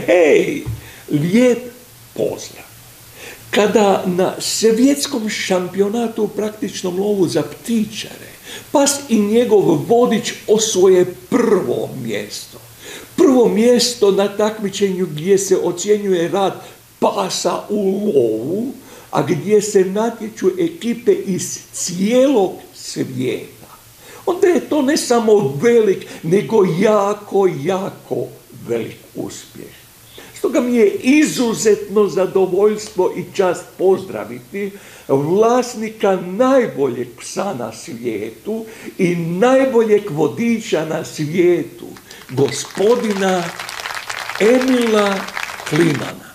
Hej, lijep pozdrav. Kada na svjetskom šampionatu u praktičnom lovu za ptičare pas i njegov vodič osvoje prvo mjesto. Prvo mjesto na takmičenju gdje se ocjenjuje rad pasa u lovu, a gdje se natječu ekipe iz cijelog svijeta. Onda je to ne samo velik, nego jako, jako velik uspjeh. Stoga mi je izuzetno zadovoljstvo i čast pozdraviti vlasnika najboljeg psa na svijetu i najboljeg vodiča na svijetu, gospodina Emila Klimana.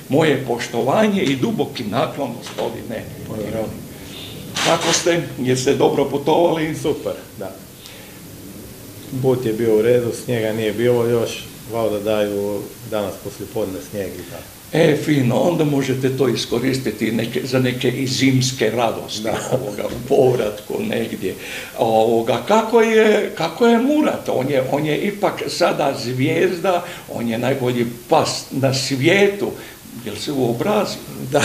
Moje poštovanje i duboki naklon, gospodine. Kako ste? Jeste dobro putovali? Super, da. Put je bio u redu, snijega nije bilo još, valjda daju danas poslijepodne snijeg i tako. Fino, onda možete to iskoristiti za neke i zimske radosti u povratku negdje. Kako je Murat? On je ipak sada zvijezda, on je najbolji pas na svijetu. Jel se uobrazio? Da.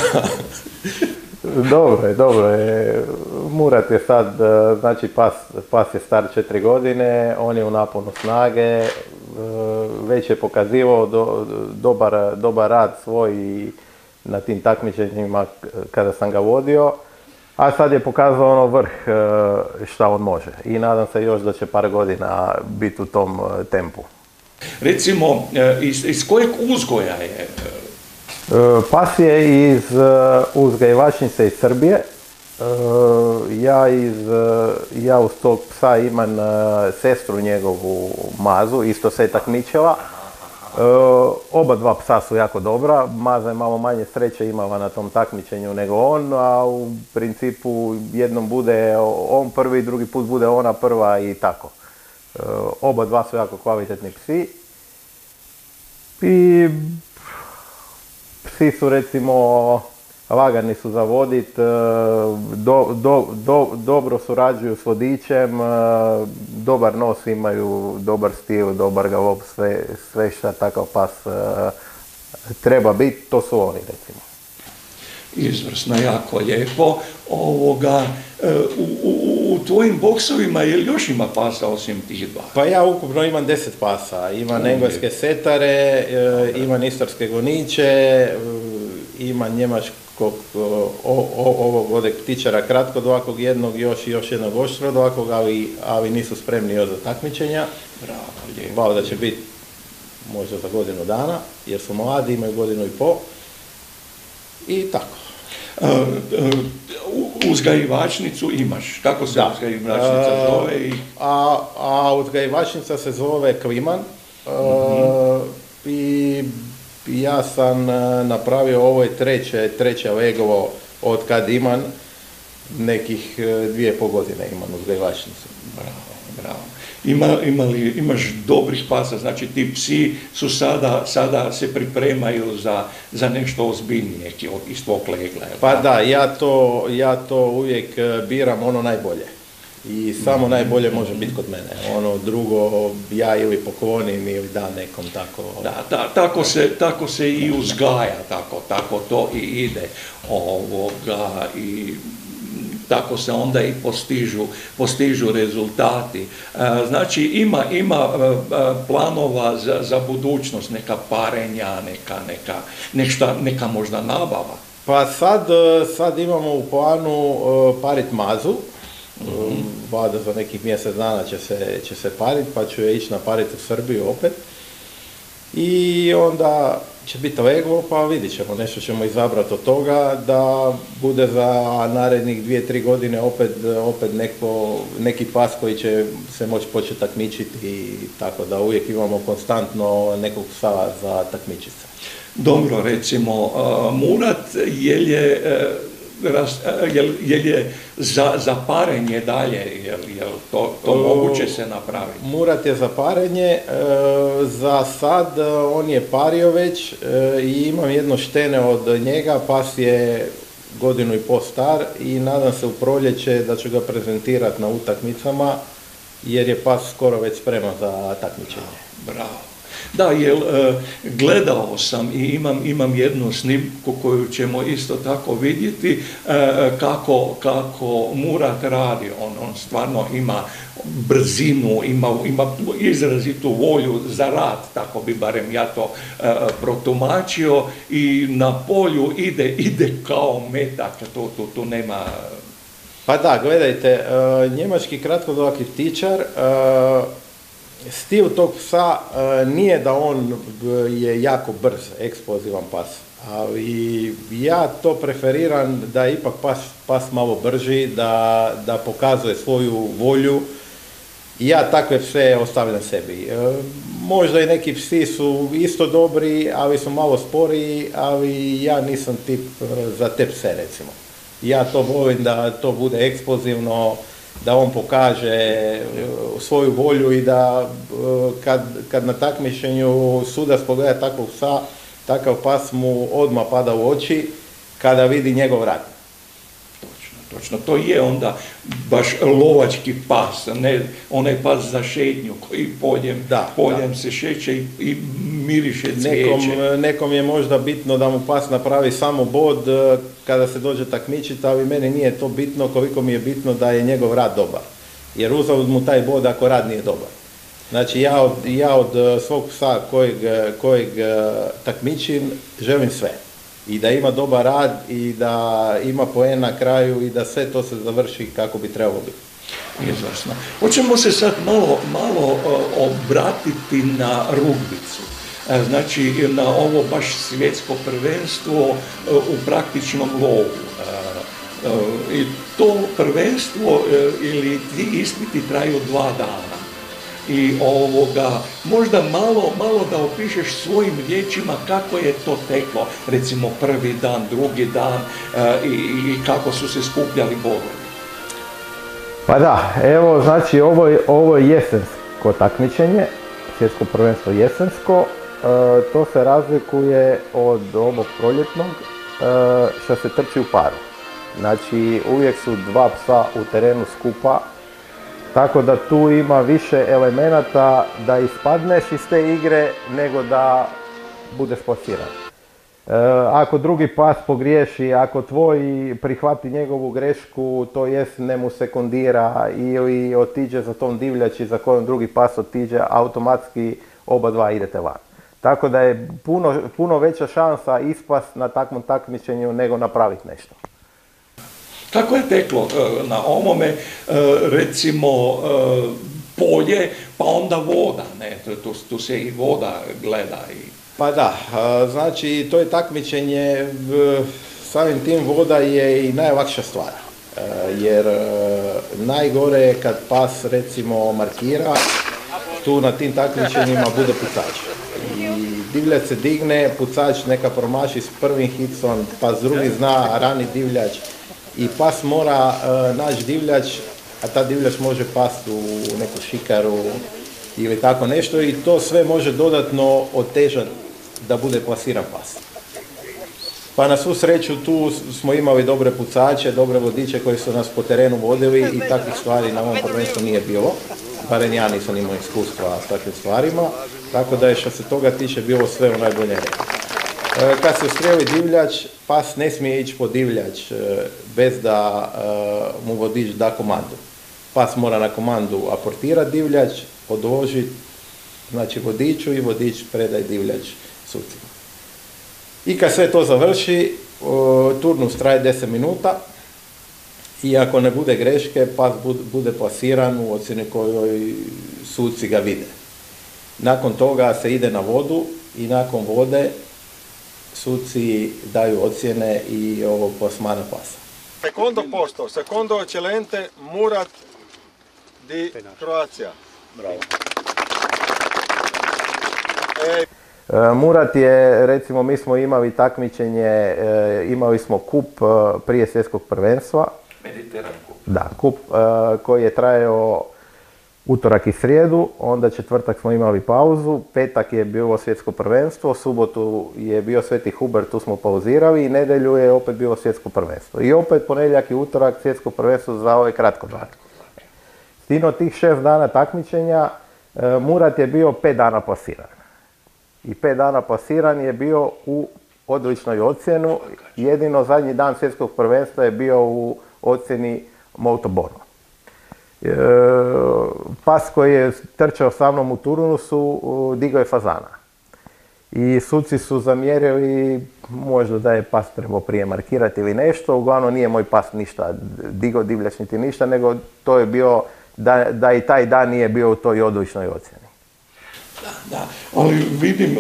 Dobro je. Murat je sad, znači pas je star 4 godine, on je u naponu snage, već je pokazivao dobar rad svoj na tim takmičenjima kada sam ga vodio, a sad je pokazao ono vrh šta on može i nadam se još da će par godina biti u tom tempu. Recimo, iz kojeg uzgoja je? Pas je iz uzgajivačnice iz Srbije. Ja uz tog psa imam sestru njegovu Mazu, isto se je takmičila. Oba dva psa su jako dobra, Maza je malo manje sreće imala na tom takmičenju nego on, a u principu jednom bude on prvi, drugi put bude ona prva i tako. Oba dva su jako kvalitetni psi. I psi su recimo lagani su za vodit, dobro surađuju s vodičem, dobar nos imaju, dobar stil, dobar galop, sve šta takav pas treba biti, to su oni recimo. Izvrsno, jako lijepo. U tvojim boksovima je li još ima pasa osim tih dva? Pa ja ukupno imam 10 pasa. Imam engleske setare, imam istarske goniče, imam njemačkog ovog odek ptičara kratkodlakog jednog, još jednog oštrodlakog, ali nisu spremni još za takmičenja. Bravo, lijepo. Valjda će biti možda za godinu dana, jer su mladi, imaju godinu i pol. I tako. Uzgajivačnicu imaš. Kako se uzgajivačnica zove? A uzgajivačnica se zove Kliman. I ja sam napravio ovo treće leglo od kad imam nekih 2,5 godine imam uzgajivačnicu. Bravo. Imaš dobrih pasa, znači ti psi su sada se pripremaju za nešto ozbiljnije iz tvog legla. Pa da, ja to uvijek biram ono najbolje. I samo najbolje može biti kod mene. Ono drugo ja ili poklonim ili da nekom tako. Da, tako se i uzgaja, tako to i ide. I tako se onda i postižu rezultati. Znači ima planova za budućnost, neka parenja, neka možda nabava. Pa sad imamo u planu parit Mazu. Valjda za nekih mjesec dana će se parit, pa ću je ići naparit u Srbiju opet. I onda će biti leglo, pa vidit ćemo, nešto ćemo izabrati od toga da bude za narednih 2-3 godine opet neki pas koji će se moći početi takmičiti i tako da uvijek imamo konstantno nekog psa za takmičice. Dobro, recimo, Murat, jel je za parenje dalje, jel to moguće se napraviti? Murat je za parenje, za sad on je pario već i imam jedno štene od njega, pas je 1,5 godinu star i nadam se u proljeće da ću ga prezentirati na utakmicama jer je pas skoro već spreman za takmičenje. Bravo. Da, jer gledao sam i imam jednu snimku koju ćemo isto tako vidjeti kako Murat radi. On stvarno ima brzinu, ima izrazitu volju za rad, tako bi barem ja to protumačio, i na polju ide kao metak, tu nema... Pa da, gledajte, njemački kratkodolaki ptičar, stil tog psa nije da on je jako brz, eksplozivan pas, ali ja to preferiram da je ipak pas malo brži, da pokazuje svoju volju. Ja takve pse ostavljam sebi. Možda i neki psi su isto dobri, ali su malo sporiji, ali ja nisam tip za te pse, recimo. Ja to volim da to bude eksplozivno, da on pokaže svoju volju i da kad na takmičenju sudac pogleda takvog psa, takav pas mu odmah pada u oči kada vidi njegov rad. Točno, to je onda baš lovački pas, ne onaj pas za šetnju koji poljem se šeće i miriše cvijeće. Nekom je možda bitno da mu pas napravi samo bod kada se dođe takmičiti, ali meni nije to bitno koliko mi je bitno da je njegov rad dobar. Jer uzalud mu taj bod ako rad nije dobar. Znači ja od svog psa kojeg takmičim želim sve. I da ima dobar rad i da ima poen na kraju i da sve to se završi kako bi trebalo biti. Izvrsno. Hoćemo se sad malo obratiti na rugbicu. Znači na ovo baš svjetsko prvenstvo u praktičnom lovu. I to prvenstvo ili ti ispiti traju 2 dana. I možda malo da opišeš svojim riječima kako je to teklo, recimo prvi dan, drugi dan i kako su se skupljali bodovi. Pa da, evo znači ovo je jesensko takmičenje, svjetsko prvenstvo jesensko, to se razlikuje od ovog proljetnog što se trči u paru. Znači uvijek su 2 psa u terenu skupa, tako da tu ima više elemenata da ispadneš iz te igre nego da budeš plasiran. Ako drugi pas pogriješi, ako tvoj prihvati njegovu grešku, to jest ne mu sekundira ili otiđe za tom divljači za kojom drugi pas otiđe, automatski oba dva idete van. Tako da je puno veća šansa ispast na takvom takmičenju nego napraviti nešto. Kako je teklo na ovome, recimo, polje, pa onda voda, ne? Tu se i voda gleda. Pa da, znači to je takmičenje, samim tim voda je i najlakša stvar. Jer najgore je kad pas recimo markira, tu na tim takmičenjima bude pucač. I divljač se digne, pucač neka promaši s prvim hicom, pa s drugi zna rani divljač. I pas mora naći divljač, a ta divljač može pasti u neku šikaru ili tako nešto i to sve može dodatno otežati da bude plasiran pas. Pa na svu sreću tu smo imali dobre pucače, dobre vodiče koji su nas po terenu vodili i takvih stvari na ovom prvenstvu nije bilo. Barem ja nisam imao iskustva s takvim stvarima, tako da je što se toga tiče bilo sve u najboljem redu. Kad se ustrijeli divljač, pas ne smije ići po divljač bez da mu vodič da komandu. Pas mora na komandu aportirati divljač, odložiti znači vodiču i vodič predaj divljač sucima. I kad sve to završi, turnus traje 10 minuta i ako ne bude greške, pas bude plasiran u ocjeni kojoj suci ga vide. Nakon toga se ide na vodu i nakon vode suci daju ocjene i ovog plasmana pasa. Secondo posto, secondo eccellente Murat di Croazia. Bravo. Murat je, recimo mi smo imali takmičenje, imali smo kup prije svjetskog prvenstva. Mediteran kup. Da, kup koji je trajao utorak i srijedu, onda četvrtak smo imali pauzu, petak je bilo svjetsko prvenstvo, subotu je bio Sveti Hubert, tu smo pauzirali i nedjelju je opet bilo svjetsko prvenstvo. I opet ponedjeljak i utorak svjetsko prvenstvo za ove kratkodolake. Stino tih 6 dana takmičenja, Murat je bio 5 dana plasiran. I 5 dana plasiran je bio u odličnoj ocjenu, jedino zadnji dan svjetskog prvenstva je bio u ocjeni molto buono. Pas koji je trčao sa mnom u turnusu digao je fazana. I suci su zamjerili, možda da je pas trebao prije markirati ili nešto, uglavnom nije moj pas ništa digao, divljač niti ništa, nego to je bio da i taj dan nije bio u toj odličnoj ocjeni. Da, ali vidim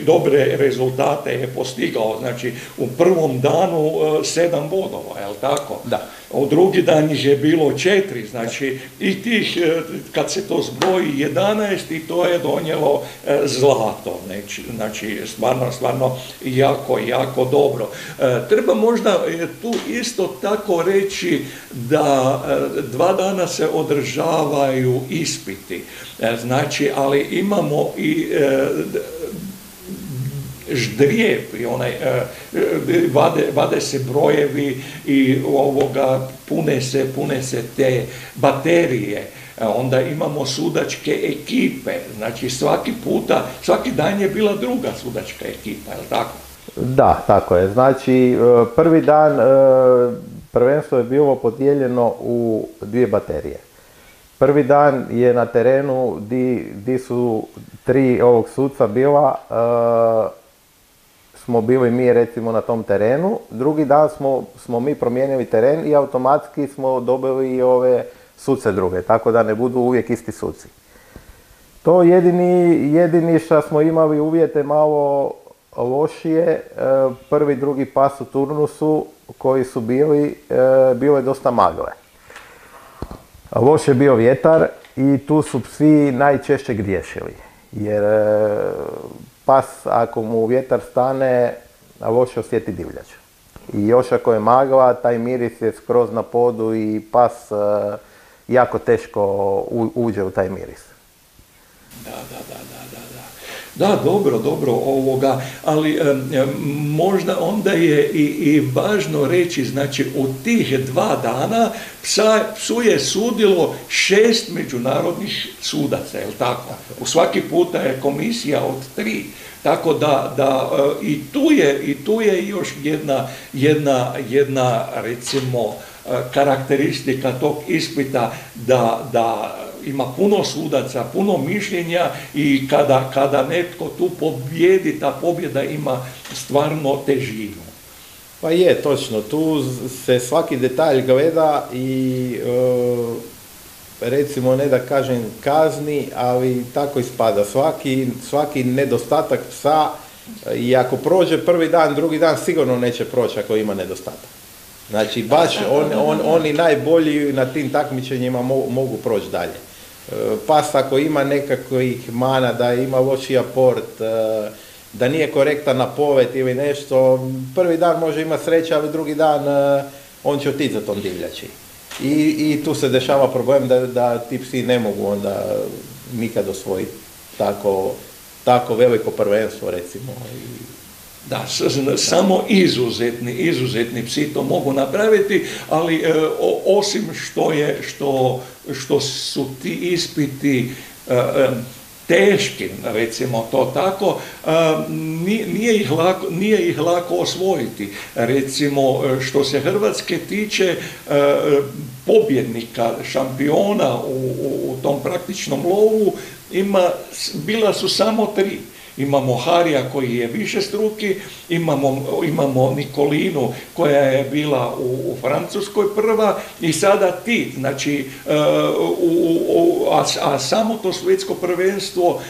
dobre rezultate je postigao, znači u prvom danu 7 bodova, je li tako? Da. U drugi dan ih je bilo 4, znači i tih, kad se to zbroji 11 i to je donijelo zlato, znači stvarno jako dobro. Treba možda tu isto tako reći da 2 dana se održavaju ispiti, znači ali imamo i ždrijeb i vade se brojevi i pune se te baterije. Onda imamo sudačke ekipe, znači svaki dan je bila druga sudačka ekipa, je li tako? Da, tako je. Znači prvi dan prvenstvo je bilo podijeljeno u 2 baterije. Prvi dan je na terenu di su 3 ovog suca bila, smo bili mi recimo na tom terenu. Drugi dan smo mi promijenili teren i automatski smo dobili i ove suce druge, tako da ne budu uvijek isti suci. To jedini što smo imali uvjete malo lošije, prvi, drugi pas u turnusu koji su bilo je dosta magle. Loš je bio vjetar i tu su psi najčešće griješili, jer pas ako mu vjetar stane, loše osjeti divljač. I još ako je magla, taj miris je skroz na podu i pas jako teško uđe u taj miris. Da, dobro, ali možda onda je i važno reći, znači u tih 2 dana psu je sudilo 6 međunarodnih sudaca, je li tako? U svaki puta je komisija od 3, tako da i tu je još jedna recimo karakteristika tog ispita da ima puno sudaca, puno mišljenja i kada netko tu pobjedi, ta pobjeda ima stvarno težinu. Pa je, točno. Tu se svaki detalj gleda i recimo ne da kažem kazni, ali tako ispada. Svaki nedostatak psa i ako prođe prvi dan, drugi dan sigurno neće proći ako ima nedostatak. Znači baš oni najbolji na tim takmičenjima mogu proći dalje. Pas ako ima nekakvih mana, da ima loši aport, da nije korektan na povet ili nešto, prvi dan može imati sreće, ali drugi dan on će otići za tom divljači. I tu se dešava problem da ti psi ne mogu onda nikad osvojiti tako veliko prvenstvo recimo. Da, samo izuzetni psi to mogu napraviti, ali osim što su ti ispiti teški, recimo to tako, nije ih lako osvojiti. Recimo, što se Hrvatske tiče, pobjednika, šampiona u tom praktičnom lovu, bila su samo 3. Imamo Harija koji je višestruki, imamo Nikolinu koja je bila u Francuskoj prva i sada ti, znači, a samo to svjetsko prvenstvo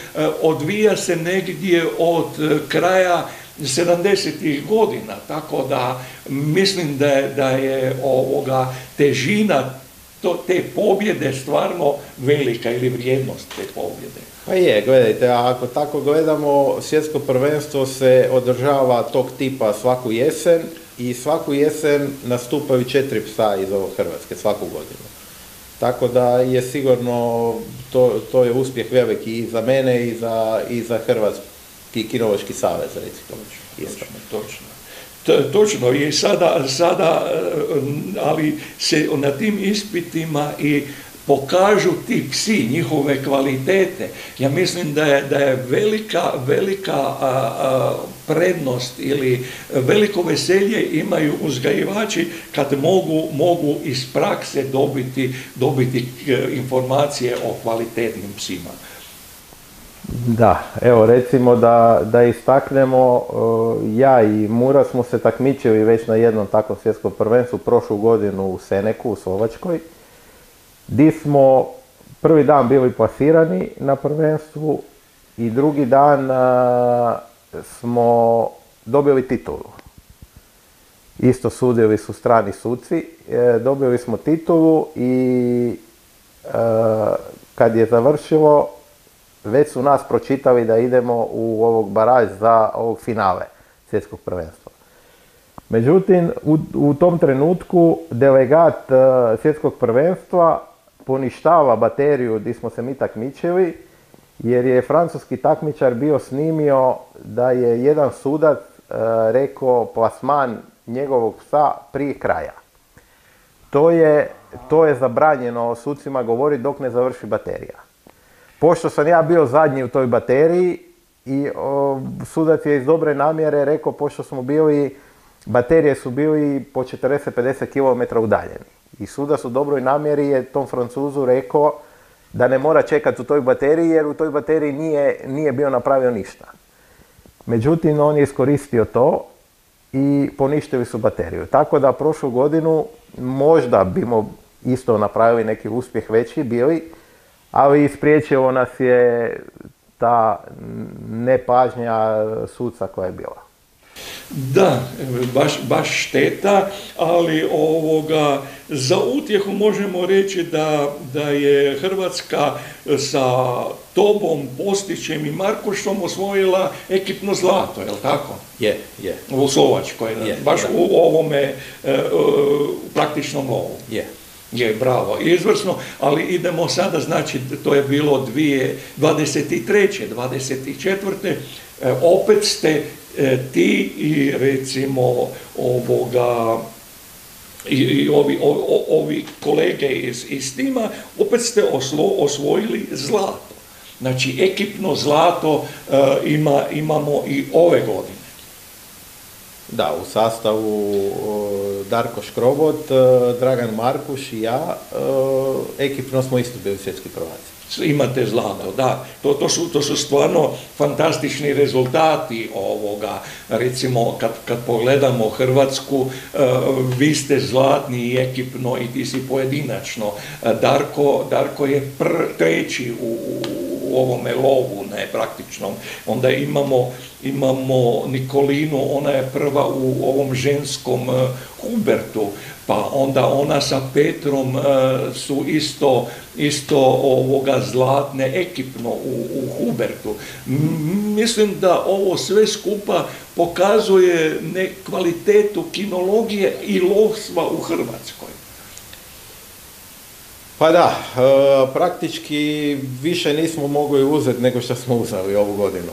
odvija se negdje od kraja 70-ih godina, tako da mislim da je težina te pobjede stvarno velika ili vrijednost te pobjede. Pa je, gledajte, ako tako gledamo, svjetsko prvenstvo se održava tog tipa svaku jesen i svaku jesen nastupaju 4 psa iz ovog Hrvatske svaku godinu. Tako da je sigurno, to je uspjeh veliki i za mene i za Hrvatski kinološki savez, recimo. Točno, i sada, ali se na tim ispitima i pokažu ti psi njihove kvalitete. Ja mislim da je velika prednost ili veliko veselje imaju uzgajivači kad mogu iz prakse dobiti informacije o kvalitetnim psima. Da, evo recimo da istaknemo, ja i Mura smo se takmičili već na jednom takvom svjetskom prvenstvu prošlu godinu u Seneku u Slovačkoj, gdje smo prvi dan bili plasirani na prvenstvu i drugi dan smo dobili titulu. Isto sudili su strani suci, dobili smo titulu i kad je završilo, već su nas pročitali da idemo u ovog baraž za ovog finale svjetskog prvenstva. Međutim, u tom trenutku delegat svjetskog prvenstva poništava bateriju gdje smo se mi takmičili, jer je francuski takmičar bio snimio da je jedan sudac rekao plasman njegovog psa prije kraja. To je zabranjeno sucima govoriti dok ne završi baterija. Pošto sam ja bio zadnji u toj bateriji i sudac je iz dobre namjere rekao, pošto smo baterije su bili po 40-50 km udaljeni. I sudac u dobroj namjeri je tom Francuzu rekao da ne mora čekati u toj bateriji, jer u toj bateriji nije bio napravio ništa. Međutim, on je iskoristio to i poništili su bateriju. Tako da prošlu godinu možda bimo isto napravili neki uspjeh veći bili, ali ispriječilo nas je ta nepažnja suca koja je bila. Da, baš šteta, ali za utjehu možemo reći da je Hrvatska sa tobom, Postićem i Markušom osvojila ekipno zlato, je li tako? Je. U Slovačkoj, baš u ovome praktičnom lovu. Je, bravo, izvrsno, ali idemo sada, znači to je bilo 2023. 24. Opet ste ti i recimo ovi kolege iz tima, opet ste osvojili zlato. Znači ekipno zlato imamo i ove godine. Da, u sastavu Darko Škrobot, Dragan Markuš i ja, ekipno smo isto bili svjetski prvaci. Imate zlato, da. To su stvarno fantastični rezultati ovoga. Recimo, kad pogledamo Hrvatsku, vi ste zlatni i ekipno i ti si pojedinačno. Darko je treći u ovome lovu, ne praktičnom. Onda imamo Nikolinu, ona je prva u ovom ženskom Hubertu, pa onda ona sa Petrom su isto zlatne ekipno u Hubertu. Mislim da ovo sve skupa pokazuje kvalitetu kinologije i lovstva u Hrvatskoj. Pa da, praktički više nismo mogli uzeti nego što smo uzeli ovu godinu.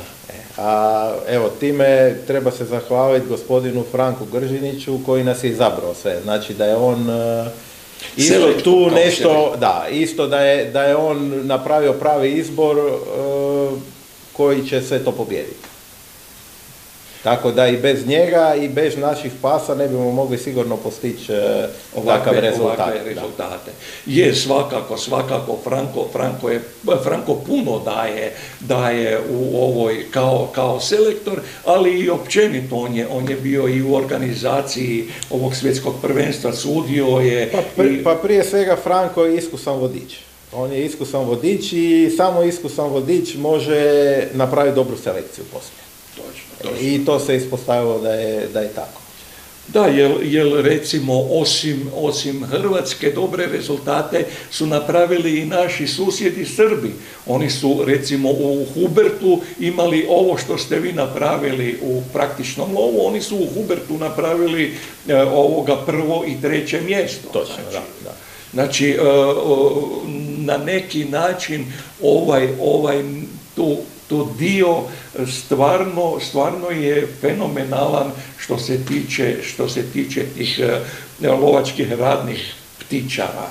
A evo, time treba se zahvaliti gospodinu Franku Gržiniću koji nas je izabrao sve. Znači da je on isto tu nešto, da, isto da je on napravio pravi izbor koji će sve to pobijediti. Tako da i bez njega i bez naših pasa ne bimo mogli sigurno postići ovakav rezultate. Je, svakako, Franko puno daje u ovoj kao selektor, ali i općenito on je bio i u organizaciji ovog svjetskog prvenstva, sudio je. Pa prije svega Franko je iskusan vodič. On je iskusan vodič i samo iskusan vodič može napraviti dobru selekciju poslije. I to se ispostavilo da je tako. Da, jer recimo osim Hrvatske dobre rezultate su napravili i naši susjedi Srbi. Oni su recimo u Hubertu imali ovo što ste vi napravili u praktičnom lovu, oni su u Hubertu napravili ovoga prvo i treće mjesto. Točno, da. Znači, na neki način to dio stvarno je fenomenalan što se tiče tih lovačkih radnih ptičara.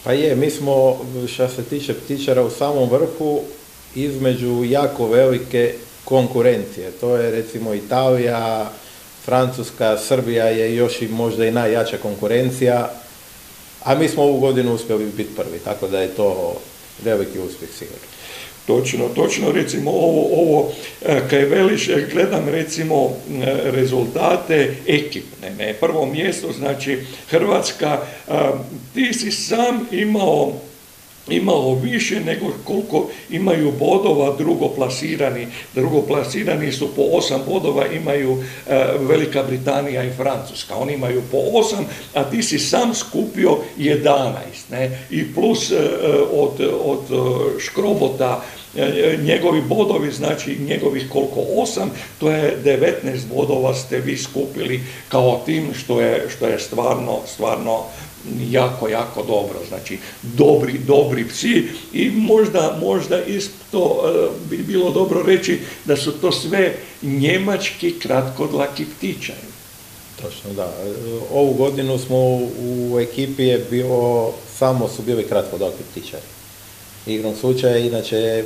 Pa je, mi smo, što se tiče ptičara, u samom vrhu između jako velike konkurencije. To je recimo Italija, Francuska, Srbija je još i možda i najjača konkurencija, a mi smo ovu godinu uspjeli biti prvi, tako da je to veliki uspjeh sigurno. Točno, recimo ovo kaj veliš, gledam recimo rezultate ekipne, ne, prvo mjesto, znači Hrvatska, ti si sam imao više nego koliko imaju bodova drugoplasirani su po 8 bodova, imaju Velika Britanija i Francuska, oni imaju po 8, a ti si sam skupio 11, ne, i plus od Škrobota njegovi bodovi, znači njegovih koliko 8, to je 19 bodova ste vi skupili kao tim, što je stvarno jako dobro, znači dobri psi i možda isto bi bilo dobro reći da su to sve njemački kratkodlaki ptičari. Točno, da. Ovu godinu smo u ekipi je bilo, samo su bili kratkodlaki ptičari. Igrom slučaja, inače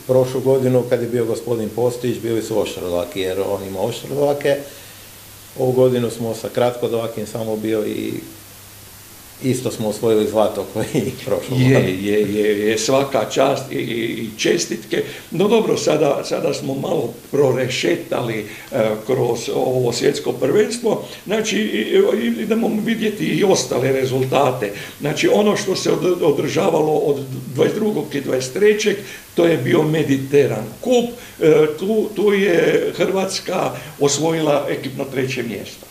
prošlu godinu kad je bio gospodin Postić bili su oštrodlaki jer on ima oštrodlake. Ovu godinu smo sa kratkodlakim samo bio i isto smo osvojili zlato koji prošlo. Je, svaka čast i čestitke. No dobro, sada smo malo prorešetali kroz ovo svjetsko prvenstvo. Znači, idemo vidjeti i ostale rezultate. Znači, ono što se održavalo od 22. i 23. to je bio Mediteran kup. Tu je Hrvatska osvojila ekipno 3. mjesto.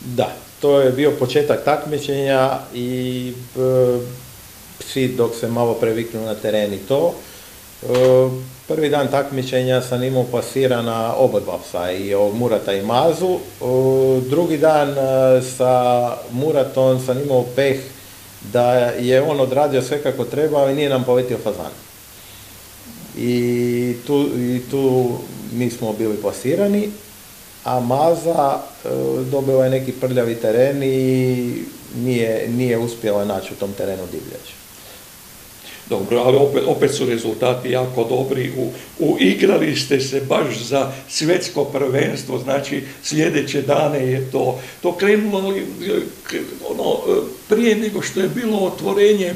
Da. To je bio početak takmičenja i psi dok se malo previknu na teren i to. Prvi dan takmičenja sam imao pasirana oba dva psa, i Murata i Mazu. Drugi dan sa Muratom sam imao peh da je on odradio sve kako treba, ali nije nam poletio fazan. I tu nismo bili pasirani. A Maza dobila je neki prljavi teren i nije uspjela naći u tom terenu divljač. Dobro, ali opet su rezultati jako dobri. Igrali ste se baš za svjetsko prvenstvo, znači sljedeće dane je to krenulo, ali prije nego što je bilo otvorenje,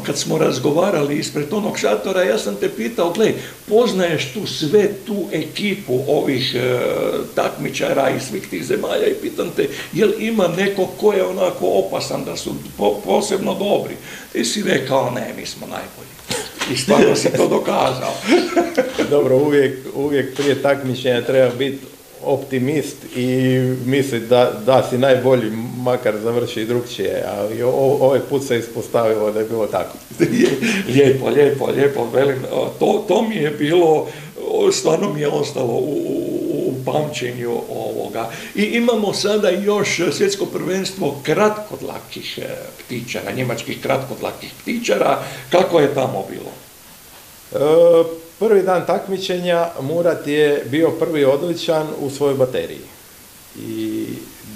kad smo razgovarali ispred onog šatora, ja sam te pitao, gle, poznaješ tu ekipu ovih takmičara iz svih tih zemalja i pitam te, jel ima neko ko je onako opasan da su posebno dobri? Ti si rekao, ne, mi smo najbolji. I stvarno si to dokazao. Dobro, uvijek prije takmičenja treba biti optimist i misli da si najbolji, makar završi drugčije, ali ovaj put se ispostavilo da je bilo tako. Lijepo, velim, to mi je bilo, stvarno mi je ostalo u pamćenju ovoga. I imamo sada još svjetsko prvenstvo kratkodlakih ptičara, njemačkih kratkodlakih ptičara. Kako je tamo bilo? Prvi dan takmičenja Murat je bio prvi odličan u svojoj bateriji. I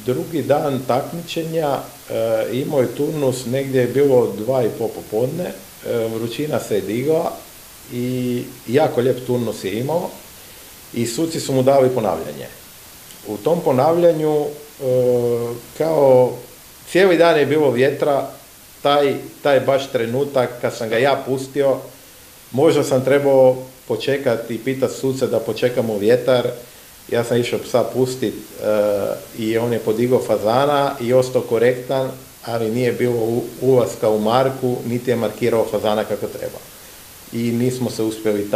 drugi dan takmičenja imao je turnus, negdje je bilo 2:30 popodne, vrućina se je digla i jako lijep turnus je imao i suci su mu dali ponavljanje. U tom ponavljanju, kao cijeli dan je bilo vjetra, taj baš trenutak kad sam ga ja pustio, možda sam trebao počekati i pitati suce da počekamo vjetar. Ja sam išao psa pustit i on je podigao fazana i ostao korektan, ali nije bilo ulaska u marku, niti je markirao fazana kako treba. I nismo se uspjeli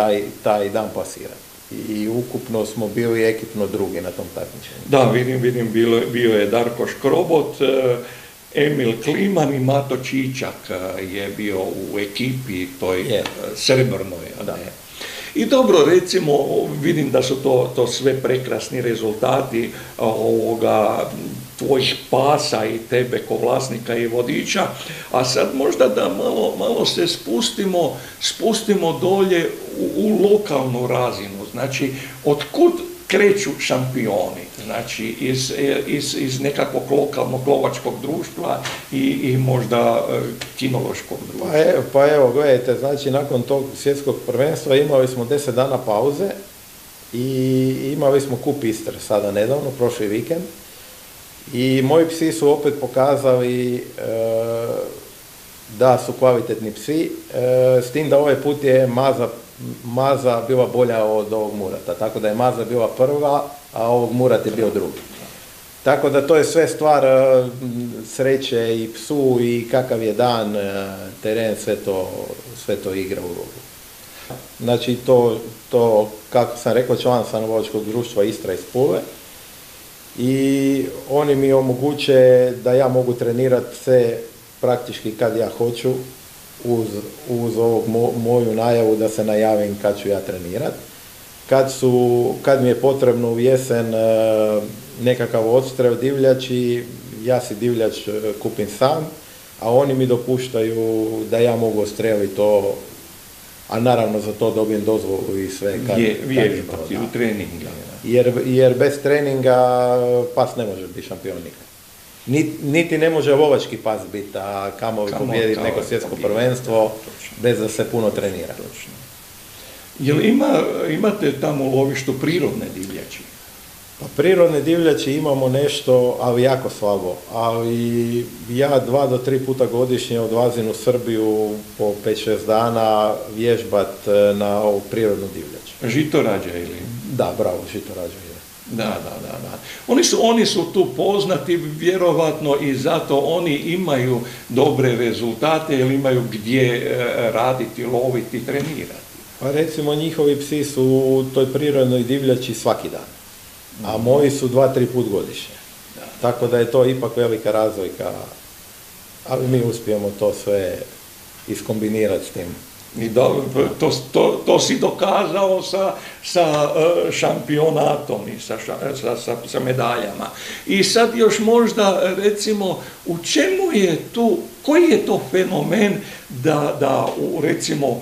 taj dan pasirati. I ukupno smo bili ekipno drugi na tom takmičenju. Da, vidim, bio je Darko Škrobot, Emil Kliman i Mato Čičak je bio u ekipi toj srebrnoj. I dobro, recimo, vidim da su to sve prekrasni rezultati ovoga tvojih pasa i tebe ko vlasnika i vodiča, a sad možda da malo se spustimo dolje u lokalnu razinu. Znači, otkud kreću šampioni, znači iz nekakvog lokalnog lovačkog društva i možda kinološkog društva. Pa evo, gledajte, znači nakon tog svjetskog prvenstva imali smo 10 dana pauze i imali smo kup Istre sada nedavno, prošli vikend. I moji psi su opet pokazali da su kvalitetni psi, s tim da ovaj put je Maza bila bolja od ovog Murata, tako da je Maza bila prva, a ovog Murat je bio drugi. Tako da to je sve stvar sreće i psu i kakav je dan, teren, sve to igra ulogu. Znači to, kako sam rekao, član sam lovačkog društva Istra iz Pule i oni mi omoguće da ja mogu trenirati sve praktički kad ja hoću, uz ovog moju najavu da se najavim kad ću ja trenirati. Kad mi je potrebno u jesen nekakav odstrel divljači, ja si divljač kupim sam, a oni mi dopuštaju da ja mogu odstreliti to, a naravno za to dobijem dozvolu i sve. Vježbati u treninga. Jer bez treninga pas ne može biti šampion nikad. Niti ne može lovački pas biti, a kamoli pobijediti neko svjetsko prvenstvo bez da se puno trenira. Točno. Jel imate tamo u lovištu prirodne divljači? Pa prirodne divljači imamo nešto, ali jako slabo. Ali ja 2 do 3 puta godišnje odlazim u Srbiju po 5-6 dana vježbat na ovu prirodnu divljač. Žitorađa ili? Da, bravo, žitorađa je. Da. Oni su tu poznati vjerovatno i zato oni imaju dobre rezultate jer imaju gdje raditi, loviti, trenirati. Pa recimo njihovi psi su u toj prirodnoj divljači svaki dan, a moji su 2-3 put godišnje. Tako da je to ipak velika razlika, ali mi uspijemo to sve iskombinirati s tim. I to si dokazao sa šampionatom i sa medaljama. I sad još možda recimo u čemu je tu, koji je to fenomen da recimo u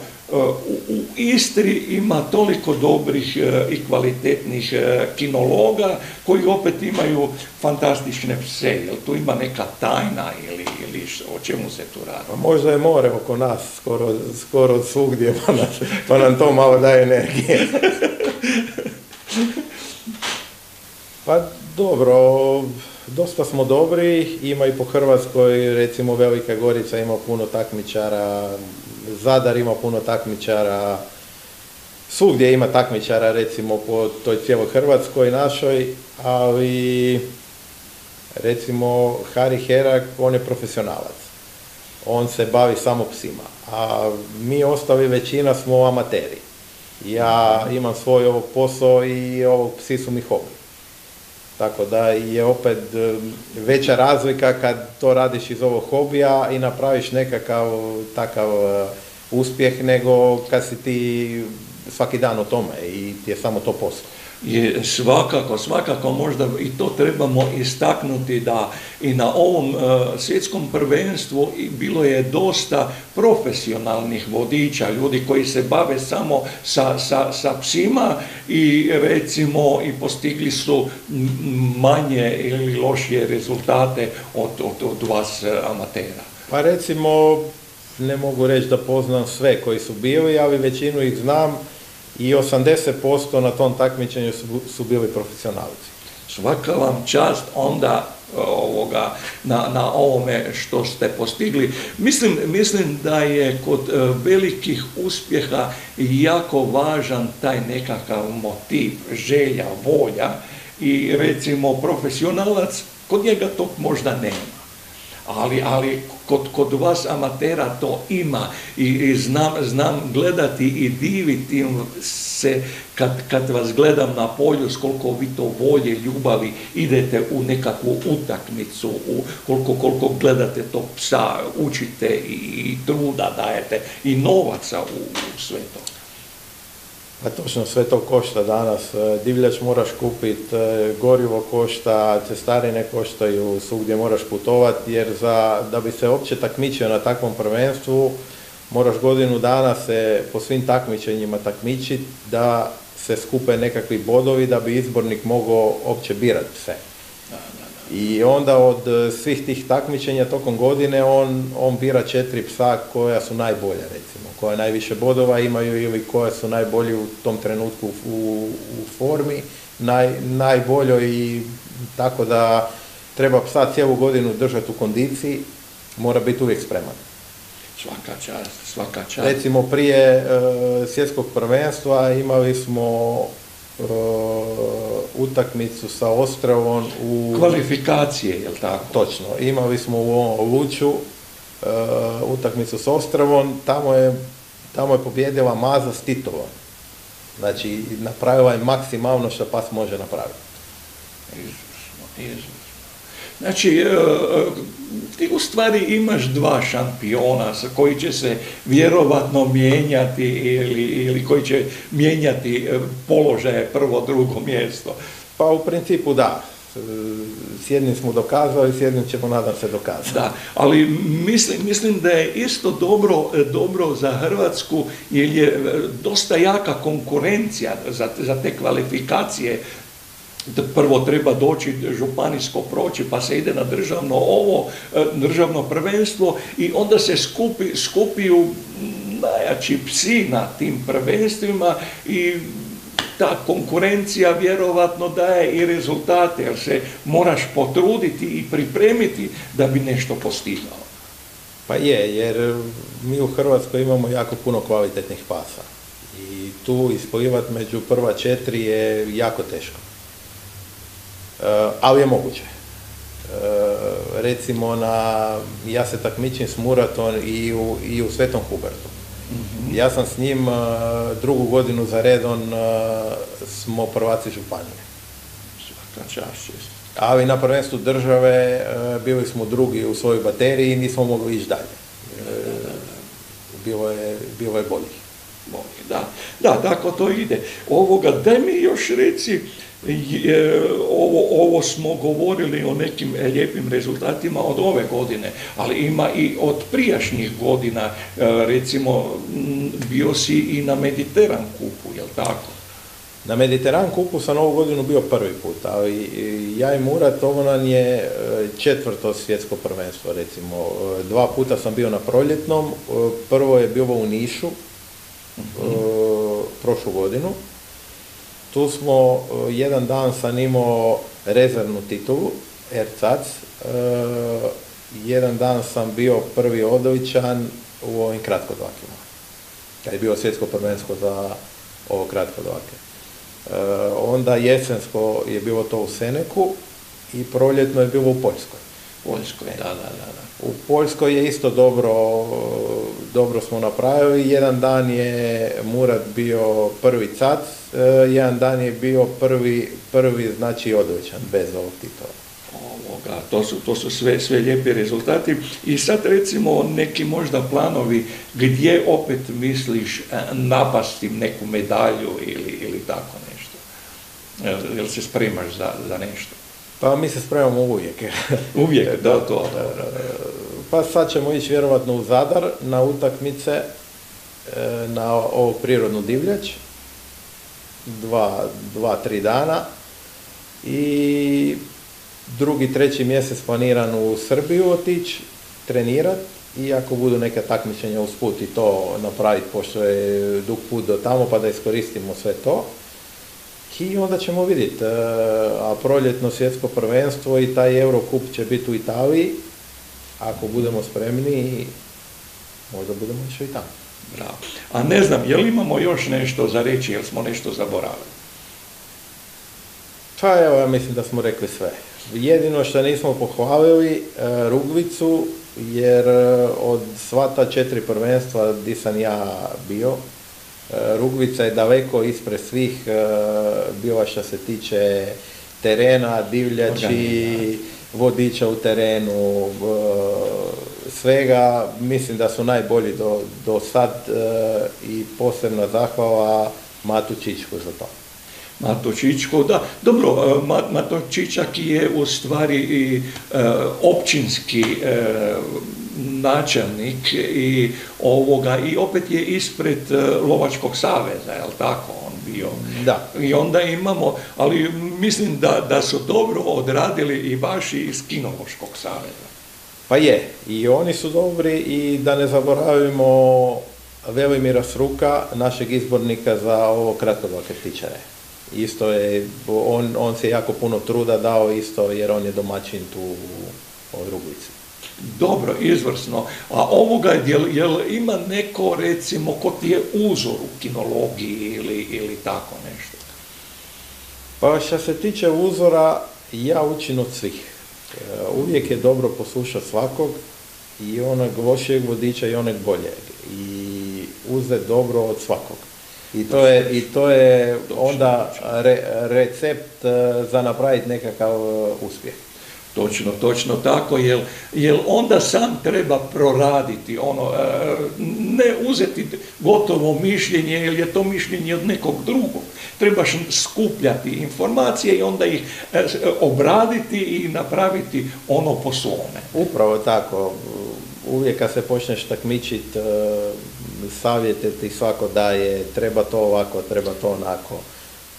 Istri ima toliko dobrih i kvalitetnih kinologa koji opet imaju fantastične pse. Jel tu ima neka tajna ili o čemu se tu radi? Pa možda je more oko nas, skoro svugdje, pa nam to malo daje energije. Pa dobro, dosta smo dobri, ima i po Hrvatskoj, recimo Velika Gorica ima puno takmičara, Zadar ima puno takmičara, svugdje ima takmičara recimo po toj cijeloj Hrvatskoj našoj, ali recimo Hari Herak, on je profesionalac, on se bavi samo psima, a mi ostali većina smo amateri. Ja imam svoj ovog posao i ovog psi su mi hobi. Tako da je opet veća razlika kad to radiš iz ovog hobija i napraviš nekakav takav uspjeh nego kad si ti svaki dan u tome i ti je samo to posao. Je svakako možda i to trebamo istaknuti da i na ovom svjetskom prvenstvu bilo je dosta profesionalnih vodiča, ljudi koji se bave samo sa psima i recimo i postigli su manje ili lošije rezultate od vas amatera. Pa recimo, ne mogu reći da poznam sve koji su bili, ali većinu ih znam. I 80% na tom takmičenju su bili profesionalci. Svaka vam čast onda na ovome što ste postigli. Mislim da je kod velikih uspjeha jako važan taj nekakav motiv, želja, volja i recimo profesionalac, kod njega to možda nema. Ali kod vas amatera to ima i znam gledati i diviti se kad vas gledam na polju s koliko vi to volje, ljubavi idete u nekakvu utakmicu, koliko gledate tog psa, učite i truda dajete i novaca u sve to. Pa točno, sve to košta danas. Divljač moraš kupiti, gorivo košta, cestarine koštaju, svugdje moraš putovati, jer da bi se uopće takmičio na takvom prvenstvu, moraš godinu dana se po svim takmičenjima takmičiti da se skupe nekakvi bodovi da bi izbornik mogao opće birati pse. I onda od svih tih takmičenja tokom godine on bira 4 psa koja su najbolja, recimo, koja najviše bodova imaju ili koja su najbolji u tom trenutku u formi, najboljoj, i tako da treba psa cijelu godinu držati u kondiciji, mora biti uvijek spreman. Svaka čast, svaka čast. Recimo prije svjetskog prvenstva imali smo utakmicu sa Ostrovom u... Kvalifikacije, je li tako? Točno. Imali smo u ovom Luču utakmicu s Ostrovom, tamo je pobjedila Maza s Titovom. Znači, napravila je maksimalno što pas može napraviti. Izvrsno. Znači, ti u stvari imaš 2 šampiona koji će se vjerovatno mijenjati ili koji će mijenjati položaje prvo, drugo mjesto. Pa u principu da. S jednim smo dokazali, s jednim ćemo, nadam se, dokazati. Da, ali mislim da je isto dobro za Hrvatsku, jer je dosta jaka konkurencija za te kvalifikacije. Prvo treba doći županijsko proći, pa se ide na državno prvenstvo i onda se skupiju najjači psi na tim prvenstvima i ta konkurencija vjerovatno daje i rezultate, jer se moraš potruditi i pripremiti da bi nešto postigao. Pa jer mi u Hrvatskoj imamo jako puno kvalitetnih pasa i tu isplivati među prva 4 je jako teško. Ali je moguće. Recimo, ja se takmičim s Muratom i u Svetom Hubertu. Ja sam s njim 2. godinu za redom smo prvaci županije. Ali na prvenstvu države bili smo 2. u svojoj bateriji i nismo mogli ići dalje. Bilo je bolji. Da, tako to ide. Daj mi još reci, ovo smo govorili o nekim lijepim rezultatima od ove godine, ali ima i od prijašnjih godina, recimo bio si i na Mediteran kupu, jel tako? Na Mediteran kupu sam ovu godinu bio prvi put, ali ja i Murat, ovo nam je 4. svjetsko prvenstvo, recimo. 2 puta sam bio na proljetnom, prvo je bilo u Nišu, prošlu godinu. Tu smo jedan dan sam imao rezervnu titulu, Ercac. Jedan dan sam bio prvi odličan u ovim kratkodlakima. Kad je bilo svjetsko prvenstvo za ovo kratkodlake. Onda jesensko je bilo to u Seneku i proljetno je bilo u Poljskoj. Da. U Poljskoj je isto dobro smo napravili. Jedan dan je Murat bio prvi cac, jedan dan je bio prvi znači odličan, bez ovog titula. To su sve lijepi rezultati. I sad recimo neki možda planovi gdje opet misliš napasti neku medalju ili tako nešto. Jel se spremaš za nešto? Pa mi se spremamo uvijek. Uvijek, da, to. Pa sad ćemo ići vjerovatno u Zadar na utakmice, na ovu prirodnu divljač, 2-3 dana i 2. 3. mjesec planiran u Srbiju otići, trenirati i ako budu neke takmičenja usput i to napraviti, pošto je dug put do tamo, pa da iskoristimo sve to. I onda ćemo vidjeti, a proljetno svjetsko prvenstvo i taj Eurocup će biti u Italiji. Ako budemo spremni, možda budemo išli i tamo. Bravo. A ne znam, je li imamo još nešto za reći, jel smo nešto zaboravili? Pa evo, ja mislim da smo rekli sve. Jedino što nismo pohvalili Rugvicu, jer od sva ta 4 prvenstva gdje sam ja bio, Rugvica je daleko ispred svih bila što se tiče terena, divljači, vodiča u terenu, svega. Mislim da su najbolji do sad i posebna zahvala Matu Čičku za to. Mato Čičko, da. Dobro, Mato Čičak je u stvari i općinski načelnik i opet je ispred Lovačkog saveza, jel tako? On bio. Da. I onda imamo, ali mislim da su dobro odradili i vaši iz Kinološkog saveza. Pa je, i oni su dobri i da ne zaboravimo Velimira Sruka, našeg izbornika za ovo kratkobake ptičare. Isto je, on se jako puno truda dao isto jer on je domaćin tu u Rugvici. Dobro, izvrsno. A ovoga, jel ima neko, recimo, ko ti je uzor u kinologiji ili tako nešto? Pa što se tiče uzora, ja učim od svih. Uvijek je dobro poslušati svakog, i onog lošijeg vodiča i onog boljeg. I uzeti dobro od svakog. I to je onda recept za napraviti nekakav uspjeh. Točno tako, jer onda sam treba proraditi, ne uzeti gotovo mišljenje, jer je to mišljenje od nekog drugog. Trebaš skupljati informacije i onda ih obraditi i napraviti ono po svome. Upravo tako. Uvijek kad se počneš takmičiti, savjete ti svako daje, treba to ovako, treba to onako.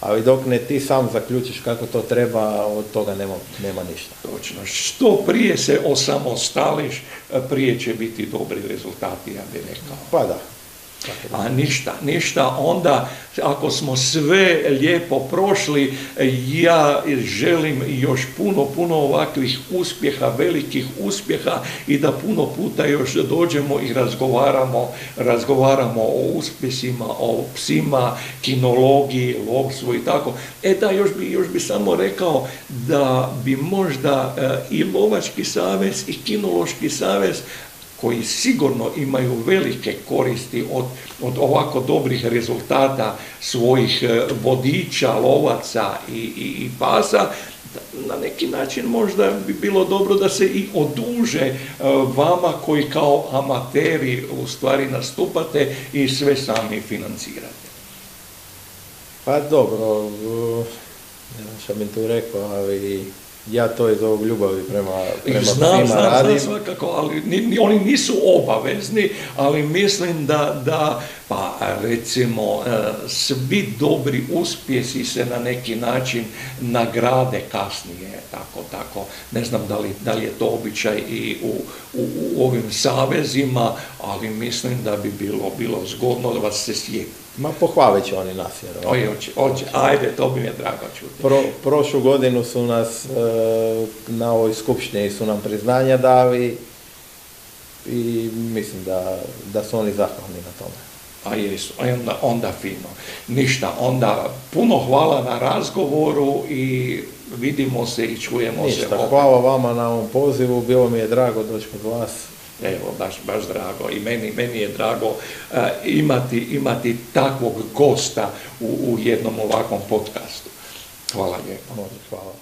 Ali dok ne ti sam zaključiš kako to treba, od toga nema ništa. Točno. Što prije se osamostališ, prije će biti dobri rezultati, ja bih rekao. Pa da. A ništa, onda ako smo sve lijepo prošli, ja želim još puno ovakvih uspjeha, velikih uspjeha i da puno puta još dođemo i razgovaramo o uspjesima, o psima, kinologiji, lovstvu i tako. Da, još bi samo rekao da bi možda i Lovački savez i Kinološki savez, koji sigurno imaju velike koristi od ovako dobrih rezultata svojih vodiča, lovaca i pasa, na neki način možda bi bilo dobro da se i oduže vama koji kao amateri u stvari nastupate i sve sami financirate. Pa dobro, ne znam što bih tu rekao, ali ja to iz ovog ljubavi prema psima radim. Znam svakako, ali oni nisu obavezni, ali mislim da pa recimo svi dobri uspjesi se na neki način nagrade kasnije, tako. Ne znam da li je to običaj i u ovim savezima, ali mislim da bi bilo zgodno da vas se sjeti. Ma pohvalit će oni nas, jer ajde, to bi mi je drago čuti. Prošlu godinu su nas na ovoj skupštini su nam priznanja dali i mislim da su oni zahvalni na tome. A jesu, onda fino. Ništa, onda puno hvala na razgovoru i vidimo se i čujemo se. Ništa, hvala vama na ovom pozivu, bilo mi je drago doći kod vas. Evo, baš drago i meni je drago imati takvog gosta u jednom ovakvom podcastu. Hvala lijepo. Hvala.